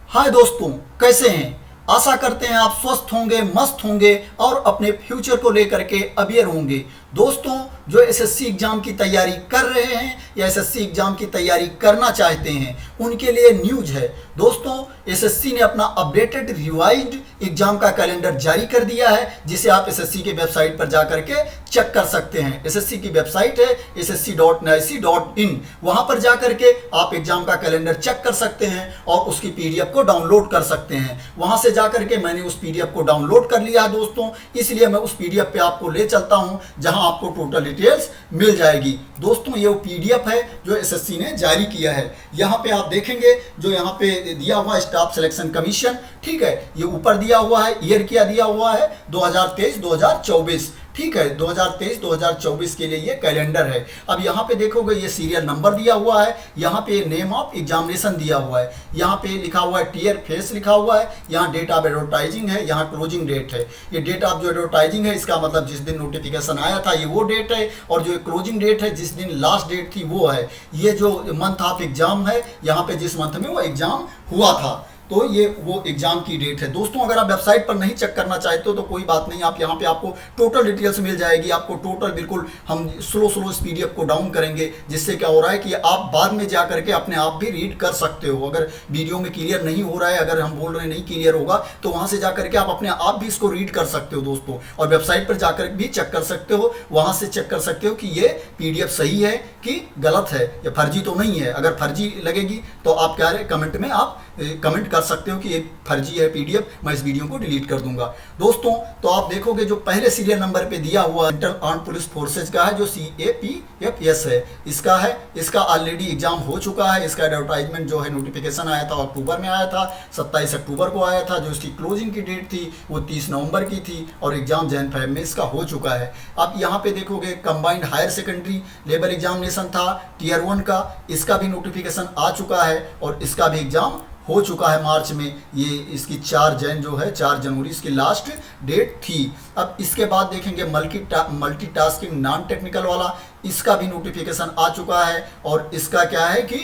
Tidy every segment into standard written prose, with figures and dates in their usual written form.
हाय दोस्तों, कैसे हैं। आशा करते हैं आप स्वस्थ होंगे, मस्त होंगे और अपने फ्यूचर को लेकर के अवेयर होंगे। दोस्तों, जो एसएससी एग्जाम की तैयारी कर रहे हैं या एसएससी एग्जाम की तैयारी करना चाहते हैं उनके लिए न्यूज है। दोस्तों, एसएससी ने अपना अपडेटेड रिवाइज्ड एग्जाम का कैलेंडर जारी कर दिया है, जिसे आप एसएससी की वेबसाइट पर जाकर के चेक कर सकते हैं। एसएससी की वेबसाइट है ssc.nic.in। वहां पर जाकर के आप एग्जाम का कैलेंडर चेक कर सकते हैं और उसकी पीडीएफ को डाउनलोड कर सकते हैं। वहां से जाकर के मैंने उस पीडीएफ को डाउनलोड कर लिया है दोस्तों, इसलिए मैं उस पीडीएफ पे आपको ले चलता हूं जहां आपको टोटल डिटेल्स मिल जाएगी। दोस्तों, ये वो पीडीएफ है जो एसएससी ने जारी किया है। यहाँ पे आप देखेंगे जो यहाँ पे दिया हुआ है स्टाफ सिलेक्शन कमीशन, ठीक है, ये ऊपर दिया हुआ है, ईयर क्या दिया हुआ है 2023-2024, ठीक है, 2023-2024 के लिए ये कैलेंडर है। अब यहाँ पे देखोगे ये सीरियल नंबर दिया हुआ है, यहाँ पे नेम ऑफ एग्जामिनेशन दिया हुआ है, यहाँ पे लिखा हुआ है टीयर फेस लिखा हुआ है, यहाँ डेट ऑफ एडवर्टाइजिंग है, यहाँ क्लोजिंग डेट है। ये डेट ऑफ जो एडवर्टाइजिंग है इसका मतलब जिस दिन नोटिफिकेशन आया था ये वो डेट है, और जो क्लोजिंग डेट है जिस दिन लास्ट डेट थी वो है। ये जो मंथ ऑफ एग्जाम है यहाँ पे जिस मंथ में वो एग्जाम हुआ था, तो ये वो एग्जाम की डेट है। दोस्तों, अगर आप वेबसाइट पर नहीं चेक करना चाहते हो तो कोई बात नहीं, आप यहाँ पे आपको टोटल डिटेल्स मिल जाएगी। आपको टोटल बिल्कुल हम स्लो इस पीडीएफ को डाउन करेंगे, जिससे क्या हो रहा है कि आप बाद में जा करके अपने आप भी रीड कर सकते हो। अगर वीडियो में क्लियर नहीं हो रहा है, अगर हम बोल रहे हैं नहीं क्लियर होगा, तो वहाँ से जा करके आप अपने आप भी इसको रीड कर सकते हो दोस्तों, और वेबसाइट पर जाकर भी चेक कर सकते हो। वहाँ से चेक कर सकते हो कि ये पीडीएफ सही है कि गलत है, या फर्जी तो नहीं है। अगर फर्जी लगेगी तो आप क्या है कमेंट में आप कमेंट कर सकते हो कि ये फर्जी है पीडीएफ, मैं इस वीडियो को डिलीट कर दूंगा। दोस्तों, तो आप देखोगे जो पहले सीरियल नंबर पे दिया हुआ सेंट्रल आर्म पुलिस फोर्सेज का है जो CAPFS है, इसका ऑलरेडी एग्जाम हो चुका है। इसका एडवर्टाइजमेंट जो है नोटिफिकेशन आया था अक्टूबर में आया था, 27 अक्टूबर को आया था। जो इसकी क्लोजिंग की डेट थी वो 30 नवंबर की थी, और एग्जाम जैन फेब में इसका हो चुका है। आप यहाँ पे देखोगे combined higher secondary level examination था टीयर 1 का, इसका भी नोटिफिकेशन आ चुका है और इसका भी एग्जाम हो चुका है मार्च में। ये इसकी 4 जनवरी इसकी लास्ट डेट थी। अब इसके बाद देखेंगे मल्टीटास्किंग नॉन टेक्निकल वाला, इसका भी नोटिफिकेशन आ चुका है, और इसका क्या है कि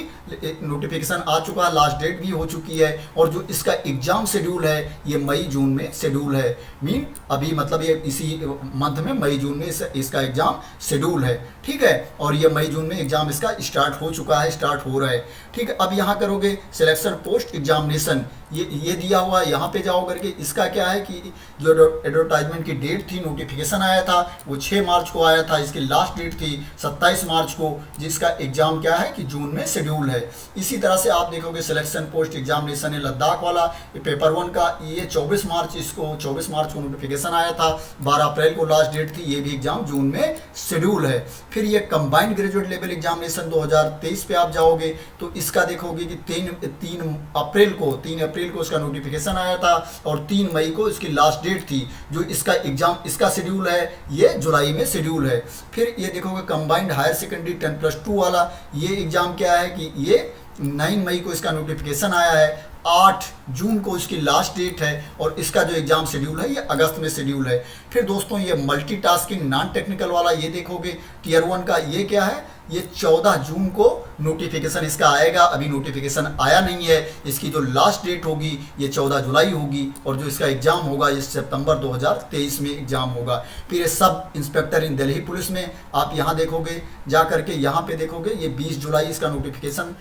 नोटिफिकेशन आ चुका है, लास्ट डेट भी हो चुकी है, और जो इसका एग्जाम शेड्यूल है ये मई जून में शेड्यूल है। मीन अभी मतलब ये इसी मंथ में मई जून में इसका एग्जाम शेड्यूल है, ठीक है, और ये मई जून में एग्जाम इसका स्टार्ट हो चुका है, स्टार्ट हो रहा है, ठीक है। अब यहाँ करोगे सिलेक्शन पोस्ट एग्जामिनेशन, ये दिया हुआ है, यहाँ पे जाओ करके इसका क्या है कि जो एडवर्टाइजमेंट की डेट थी, नोटिफिकेशन आया था वो 6 मार्च को आया था, इसकी लास्ट डेट थी 27 मार्च को, जिसका एग्जाम क्या है कि जून में शेड्यूल है। इसी तरह से आप देखोगे सिलेक्शन पोस्ट एग्जामिनेशन है लद्दाख वाला, पेपर 1 का, ये 24 मार्च को नोटिफिकेशन आया था, 12 अप्रैल को लास्ट डेट थी, ये भी एग्जाम जून में शेड्यूल है। फिर ये कंबाइंड ग्रेजुएट लेवल एग्जामिनेशन 2023 पे आप जाओगे तो इसका देखोगे कि 3 अप्रैल को इसका नोटिफिकेशन आया था, और 3 मई को इसकी लास्ट डेट थी। जो इसका एग्जाम इसका शेड्यूल है ये जुलाई में शेड्यूल है। फिर ये देखोगे कंबाइंड हायर सेकेंडरी 10+2 वाला, ये एग्जाम क्या है कि ये 9 मई को इसका नोटिफिकेशन आया है, 8 जून को इसकी लास्ट डेट है, और इसका जो एग्जाम शेड्यूल है ये अगस्त में शेड्यूल है। फिर दोस्तों ये मल्टीटास्किंग नॉन टेक्निकल वाला, ये देखोगे टीयर 1 का, ये क्या है, ये 14 जून को नोटिफिकेशन इसका आएगा। अभी नोटिफिकेशन आया नहीं है, इसकी जो लास्ट डेट होगी ये 14 जुलाई होगी, और जो इसका एग्जाम होगा ये सितंबर 2023 में एग्जाम होगा। फिर ये सब इंस्पेक्टर इन दिल्ली पुलिस में आप यहाँ देखोगे जा करके, यहाँ पे देखोगे ये 20 जुलाई इसका नोटिफिकेशन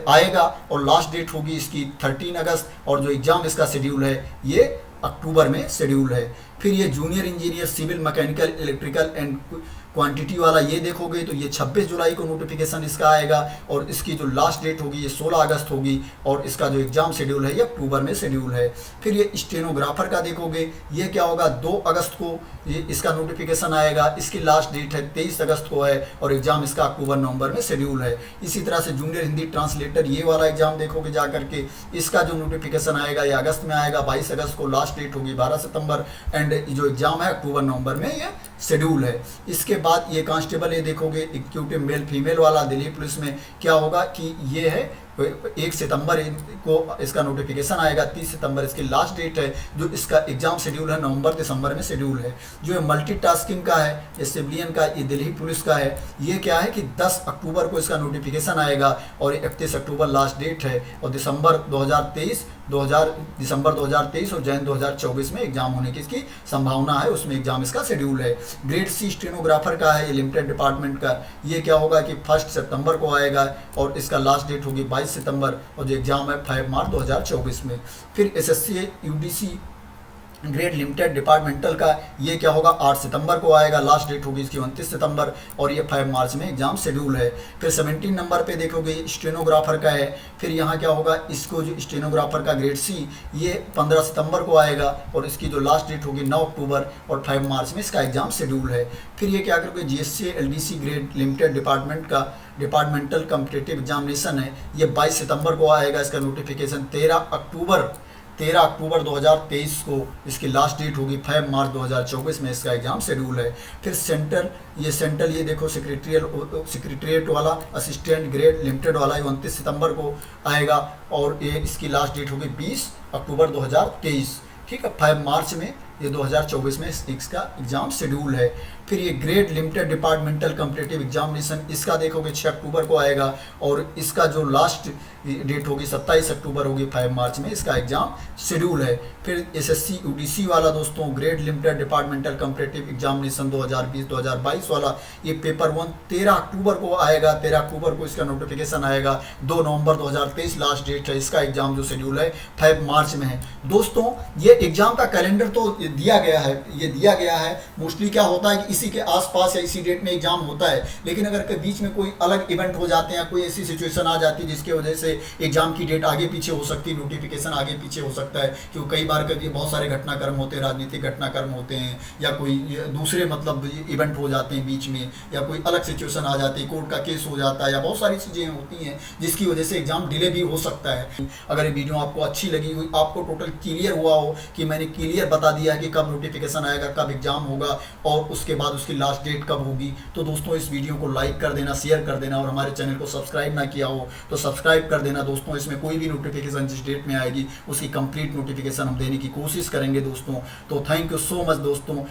आएगा, और लास्ट डेट होगी इसकी 13 अगस्त, और जो एग्जाम इसका शेड्यूल है ये अक्टूबर में शेड्यूल है। फिर ये junior engineer civil mechanical electrical and quantity वाला, ये देखोगे तो ये 26 जुलाई को नोटिफिकेशन इसका आएगा, और इसकी जो लास्ट डेट होगी ये 16 अगस्त होगी, और इसका जो एग्जाम शेड्यूल है ये अक्टूबर में शेड्यूल है। फिर ये स्टेनोग्राफर का देखोगे, ये क्या होगा 2 अगस्त को ये इसका नोटिफिकेशन आएगा, इसकी लास्ट डेट है 23 अगस्त को है, और एग्जाम इसका अक्टूबर नवंबर में शेड्यूल है। इसी तरह से जूनियर हिंदी ट्रांसलेटर ये वाला एग्जाम देखोगे जा करके, इसका जो नोटिफिकेशन आएगा ये अगस्त में आएगा, 22 अगस्त को लास्ट डेट होगी, 12 सितंबर, एंड जो एग्जाम है अक्टूबर नवंबर में ये शेड्यूल है। इसके बाद ये कांस्टेबल ये देखोगे एग्जीक्यूटिव मेल फीमेल वाला दिल्ली पुलिस में क्या होगा कि ये है 1 सितंबर को इसका नोटिफिकेशन आएगा, 30 सितंबर इसकी लास्ट डेट है। जो इसका एग्जाम शेड्यूल है नवंबर दिसंबर में शेड्यूल है। जो ये मल्टीटास्किंग का है, ये सिविलियन का, ये दिल्ली पुलिस का है, ये क्या है कि 10 अक्टूबर को इसका नोटिफिकेशन आएगा और 31 अक्टूबर लास्ट डेट है। और दिसंबर 2023 और जैन 2024 में एग्जाम होने की इसकी संभावना है, उसमें एग्जाम इसका शेड्यूल है। ग्रेड सी स्टेनोग्राफर का है, ये लिमिटेड डिपार्टमेंट का, ये क्या होगा कि 1 सितंबर को आएगा और इसका लास्ट डेट होगी 22 सितंबर और जो एग्जाम है 5 मार्च 2024 में। फिर SSC UDC grade limited departmental का, ये क्या होगा 8 सितंबर को आएगा, लास्ट डेट होगी इसकी 29 सितंबर और ये 5 मार्च में एग्जाम शेड्यूल है। फिर 17 नंबर पे देखोगे स्टेनोग्राफर का है। फिर यहाँ क्या होगा, इसको जो स्टेनोग्राफर का ग्रेड सी, ये 15 सितंबर को आएगा और इसकी जो लास्ट डेट होगी 9 अक्टूबर और 5 मार्च में इसका एग्जाम शेड्यूल है। फिर ये क्या करोगे, GSC LDC grade limited department का डिपार्टमेंटल कॉम्पिटिटिव एग्जामिनेशन है, ये 22 सितंबर को आएगा, इसका नोटिफिकेशन 13 अक्टूबर 2023 को इसकी लास्ट डेट होगी, 5 मार्च 2024 में इसका एग्जाम शेड्यूल है। फिर सेंट्रल ये देखो सेक्रेटरीट वाला असिस्टेंट ग्रेड लिमिटेड वाला, ये 29 सितंबर को आएगा और ये इसकी लास्ट डेट होगी 20 अक्टूबर 2023, ठीक है। 5 मार्च में ये 2024 में इसका एग्जाम शेड्यूल है। फिर ये grade limited departmental competitive examination, इसका देखोगे 6 अक्टूबर को आएगा और इसका जो लास्ट डेट होगी 27 अक्टूबर होगी, 5 मार्च में इसका एग्जाम शेड्यूल है। फिर एसएससी यूडीसी वाला दोस्तों grade limited departmental competitive examination 2020-2022 वाला, ये पेपर 1 13 अक्टूबर को आएगा, 13 अक्टूबर को इसका नोटिफिकेशन आएगा, 2 नवंबर 2023 लास्ट डेट है, इसका एग्जाम जो शेड्यूल है 5 मार्च में है। दोस्तों ये एग्जाम का कैलेंडर तो दिया गया है, मोस्टली क्या होता है कि इसी के आसपास या इसी डेट में एग्जाम होता है, लेकिन अगर के बीच में कोई अलग इवेंट हो जाते हैं, कोई ऐसी सिचुएशन आ जाती है जिसकी वजह से एग्जाम की डेट आगे पीछे हो सकती है, नोटिफिकेशन आगे पीछे हो सकता है, क्योंकि कई बार कभी बहुत सारे घटनाक्रम होते हैं, राजनीतिक घटनाक्रम होते हैं या कोई दूसरे मतलब इवेंट हो जाते हैं बीच में, या कोई अलग सिचुएशन आ जाती है, कोर्ट का केस हो जाता है, या बहुत सारी चीज़ें होती हैं जिसकी वजह से एग्जाम डिले भी हो सकता है। अगर ये वीडियो आपको अच्छी लगी हुई, आपको टोटल क्लियर हुआ हो कि मैंने क्लियर बता दिया है कि कब नोटिफिकेशन आएगा, कब एग्जाम होगा और उसके बाद उसकी लास्ट डेट कब होगी, तो दोस्तों इस वीडियो को लाइक कर देना, शेयर कर देना और हमारे चैनल को सब्सक्राइब ना किया हो तो सब्सक्राइब कर देना दोस्तों। इसमें कोई भी नोटिफिकेशन जिस डेट में आएगी उसकी कंप्लीट नोटिफिकेशन हम देने की कोशिश करेंगे दोस्तों। तो थैंक यू सो मच दोस्तों।